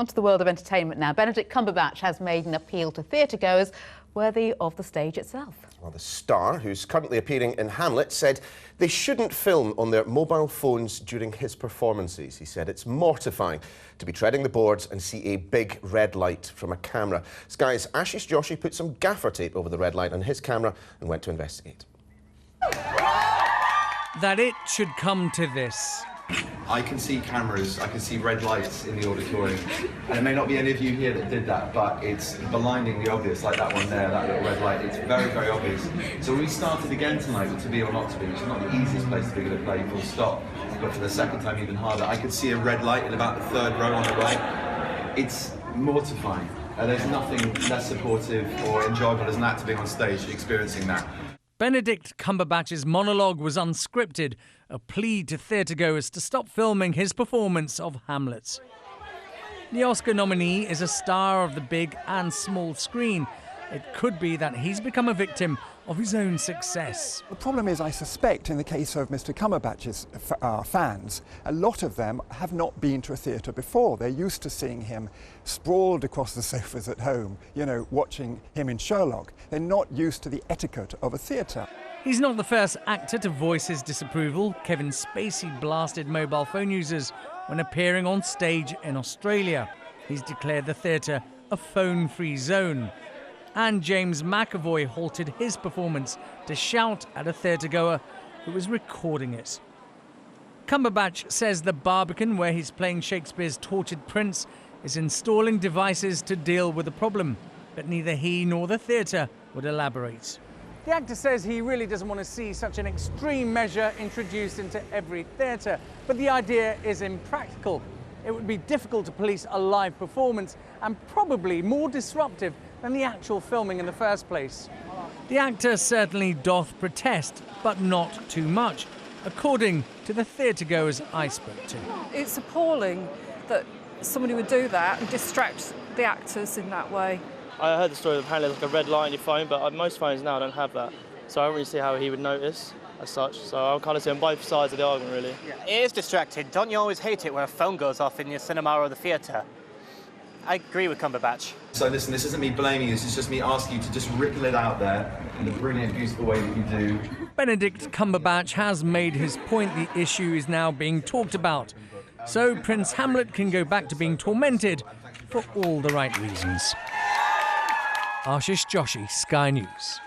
Onto the world of entertainment now. Benedict Cumberbatch has made an appeal to theatre-goers worthy of the stage itself. Well, the star, who's currently appearing in Hamlet, said they shouldn't film on their mobile phones during his performances. He said it's mortifying to be treading the boards and see a big red light from a camera. Sky's Ashish Joshi put some gaffer tape over the red light on his camera and went to investigate. That it should come to this. I can see cameras, I can see red lights in the auditorium, and it may not be any of you here that did that, but it's blindingly obvious, like that one there, that little red light. It's very, very obvious. So we started again tonight with To Be or Not To Be, which is not the easiest place to be going to play, full stop, but for the second time even harder. I could see a red light in about the third row on the right. It's mortifying. There's nothing less supportive or enjoyable as that to being on stage, experiencing that. Benedict Cumberbatch's monologue was unscripted, a plea to theatregoers to stop filming his performance of Hamlet. The Oscar nominee is a star of the big and small screen. It could be that he's become a victim of his own success. The problem is, I suspect, in the case of Mr. Cumberbatch's fans, a lot of them have not been to a theatre before. They're used to seeing him sprawled across the sofas at home, you know, watching him in Sherlock. They're not used to the etiquette of a theatre. He's not the first actor to voice his disapproval. Kevin Spacey blasted mobile phone users when appearing on stage in Australia. He's declared the theatre a phone-free zone. And James McAvoy halted his performance to shout at a theatregoer who was recording it. Cumberbatch says the Barbican, where he's playing Shakespeare's tortured prince, is installing devices to deal with the problem, but neither he nor the theatre would elaborate. The actor says he really doesn't want to see such an extreme measure introduced into every theatre, but the idea is impractical. It would be difficult to police a live performance and probably more disruptive than the actual filming in the first place. The actor certainly doth protest, but not too much, according to the theatregoers I spoke to. It's appalling that somebody would do that and distract the actors in that way. I heard the story of apparently like a red light on your phone, but most phones now don't have that. So I don't really see how he would notice as such. So I'm kind of seeing both sides of the argument, really. Yeah. It is distracting. Don't you always hate it when a phone goes off in your cinema or the theatre? I agree with Cumberbatch. So listen, this isn't me blaming you, this is just me asking you to just ripple it out there in the brilliant, beautiful way that you do. Benedict Cumberbatch has made his point. The issue is now being talked about. So Prince Hamlet can go back to being tormented for all the right reasons. Ashish Joshi, Sky News.